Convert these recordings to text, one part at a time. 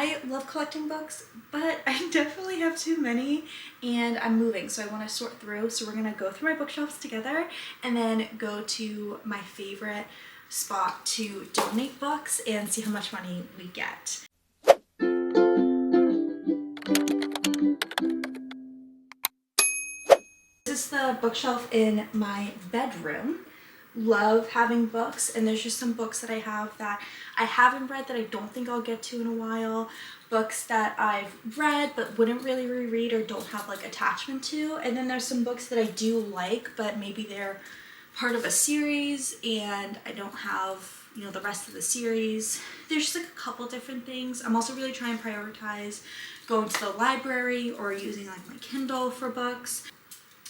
I love collecting books, but I definitely have too many and I'm moving, so I want to sort through. So we're going to go through my bookshelves together and then go to my favorite spot to donate books and see how much money we get. This is the bookshelf in my bedroom. Love having books, and there's just some books that I have that I haven't read that I don't think I'll get to in a while, books that I've read but wouldn't really reread or don't have like attachment to, and then there's some books that I do like but maybe they're part of a series and I don't have, you know, the rest of the series. There's just like a couple different things. I'm also really trying to prioritize going to the library or using like my Kindle for books.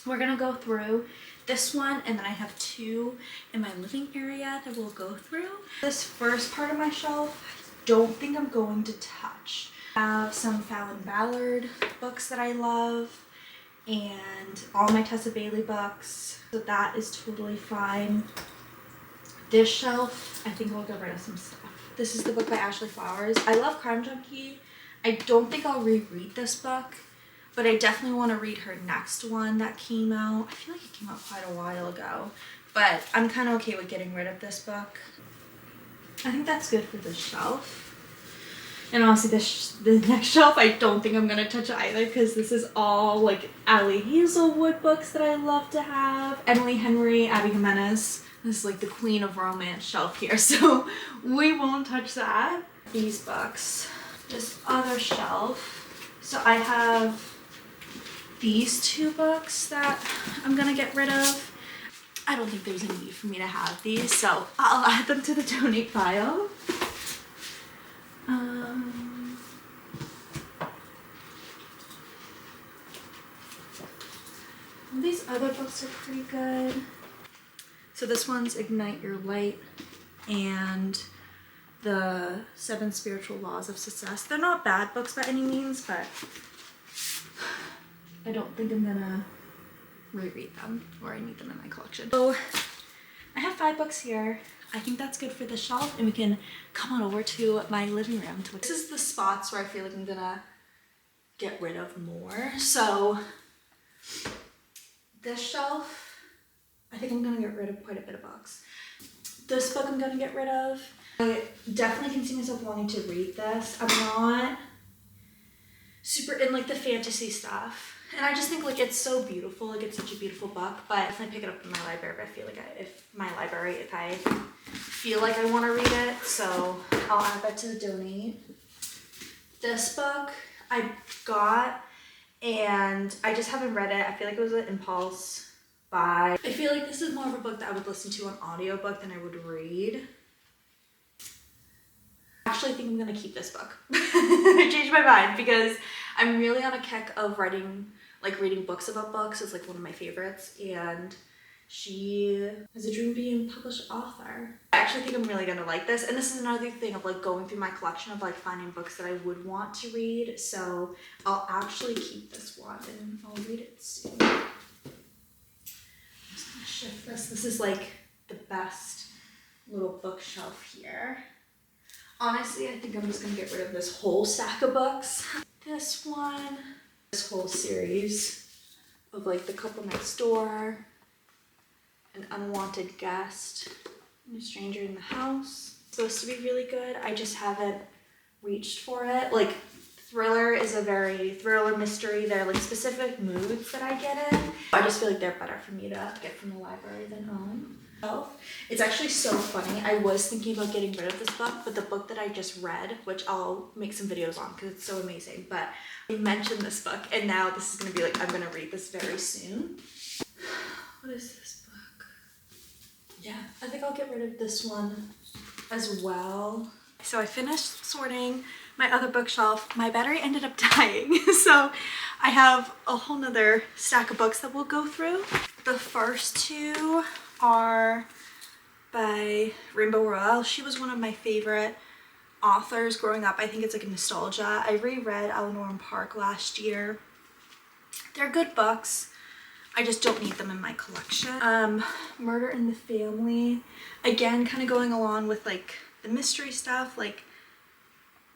We're gonna go through this one, and then I have two in my living area that we'll go through. This first part of my shelf, I don't think I'm going to touch. I have some Fallon Ballard books that I love and all my Tessa Bailey books, so that is totally fine. This shelf, I think I'll get rid of some stuff. This is the book by Ashley Flowers. I love Crime Junkie. I don't think I'll reread this book, but I definitely want to read her next one that came out. I feel like it came out quite a while ago, but I'm kind of okay with getting rid of this book. I think that's good for this shelf. And honestly, the next shelf, I don't think I'm going to touch either because this is all like Allie Hazelwood books that I love to have. Emily Henry, Abby Jimenez. This is like the queen of romance shelf here, so we won't touch that. These books. This other shelf. So I have these two books that I'm gonna get rid of. I don't think there's a need for me to have these, so I'll add them to the donate pile. These other books are pretty good. So this one's Ignite Your Light and the 7 Spiritual Laws of Success. They're not bad books by any means, but I don't think I'm gonna reread them or I need them in my collection. So I have 5 books here. I think that's good for the shelf, and we can come on over to my living room. This is the spots where I feel like I'm gonna get rid of more. So this shelf, I think I'm gonna get rid of quite a bit of books. This book I'm gonna get rid of. I definitely can see myself wanting to read this. I'm not super in like the fantasy stuff. And I just think like it's so beautiful, like it's such a beautiful book, but if I pick it up in my library, I feel like if I feel like I want to read it, so I'll add that to the donate. This book I got and I just haven't read it. I feel like it was an impulse buy. I feel like this is more of a book that I would listen to on audiobook than I would read. Actually, I think I'm gonna keep this book. I changed my mind because I'm really on a kick of reading books about books. It's like one of my favorites, and she has a dream of being a published author. I actually think I'm really gonna like this, and this is another thing of like going through my collection of like finding books that I would want to read, so I'll actually keep this one and I'll read it soon. I'm just gonna shift this. This is like the best little bookshelf here. Honestly, I think I'm just gonna get rid of this whole stack of books. This one, this whole series of like The Couple Next Door, An Unwanted Guest, and A Stranger in the House. It's supposed to be really good. I just haven't reached for it. Like thriller is a very thriller mystery. There are like specific moods that I get in. I just feel like they're better for me to get from the library than home. It's actually so funny. I was thinking about getting rid of this book, but the book that I just read, which I'll make some videos on because it's so amazing, but I mentioned this book and now this is going to be like, I'm going to read this very soon. What is this book? Yeah, I think I'll get rid of this one as well. So I finished sorting my other bookshelf. My battery ended up dying, so I have a whole nother stack of books that we'll go through. The first two are by Rainbow Rowell. She was one of my favorite authors growing up. I think it's like a nostalgia. I reread Eleanor and Park last year. They're good books. I just don't need them in my collection. Murder in the Family. Again, kind of going along with like the mystery stuff. Like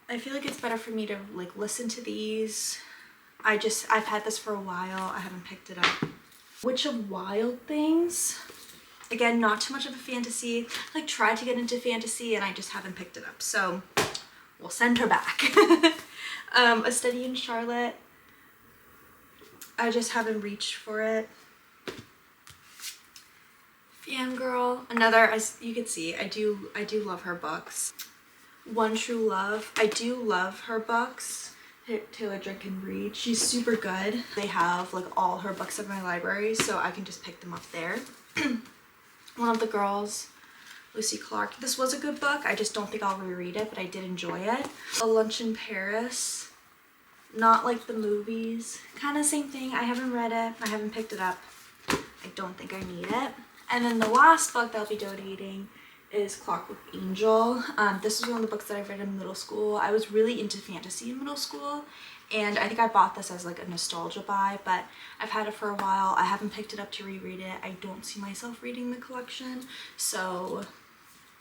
I feel like it's better for me to like listen to these. I've had this for a while. I haven't picked it up. Witch of Wild Things. Again, not too much of a fantasy. Like tried to get into fantasy and I just haven't picked it up. So we'll send her back. A Study in Charlotte. I just haven't reached for it. Fangirl. Another, as you can see, I do love her books. One True Love. I do love her books. Taylor Jenkins Reid. She's super good. They have like all her books in my library, so I can just pick them up there. One of the Girls, Lucy Clark. This was a good book. I just don't think I'll reread it, but I did enjoy it. A Lunch in Paris. Not like the movies. Kind of same thing. I haven't read it. I haven't picked it up. I don't think I need it. And then the last book that I'll be donating is Clockwork Angel. This was one of the books that I read in middle school. I was really into fantasy in middle school, and I think I bought this as like a nostalgia buy, but I've had it for a while. I haven't picked it up to reread it. I don't see myself reading the collection, so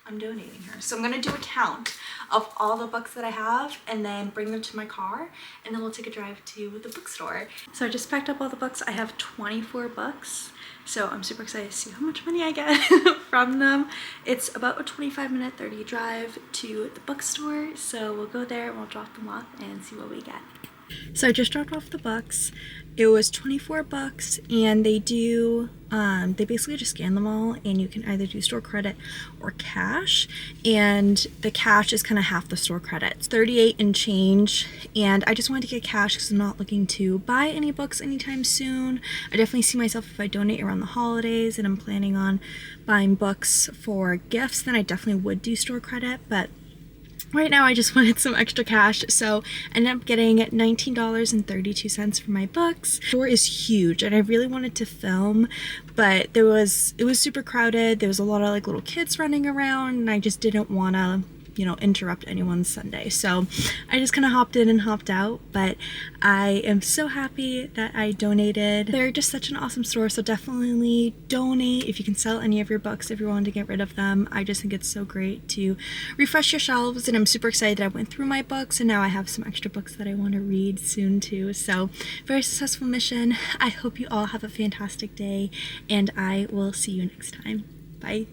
I'm donating her. So I'm gonna do a count of all the books that I have and then bring them to my car, and then we'll take a drive to the bookstore. So I just packed up all the books. I have 24 books. So I'm super excited to see how much money I get from them. It's about a 25-minute, 30 drive to the bookstore. So we'll go there and we'll drop them off and see what we get. So I just dropped off the books. It was 24 bucks, and they basically just scan them all, and you can either do store credit or cash, and the cash is kind of half the store credit. It's 38 and change, and I just wanted to get cash because I'm not looking to buy any books anytime soon. I definitely see myself, if I donate around the holidays and I'm planning on buying books for gifts, then I definitely would do store credit, but right now I just wanted some extra cash, so I ended up getting $19.32 for my books. The store is huge, and I really wanted to film, but it was super crowded. There was a lot of like little kids running around, and I just didn't want to, you know, interrupt anyone's Sunday. So I just kind of hopped in and hopped out, but I am so happy that I donated. They're just such an awesome store, so definitely donate if you can sell any of your books if you're willing to get rid of them. I just think it's so great to refresh your shelves, and I'm super excited that I went through my books and now I have some extra books that I want to read soon too. So very successful mission. I hope you all have a fantastic day, and I will see you next time. Bye.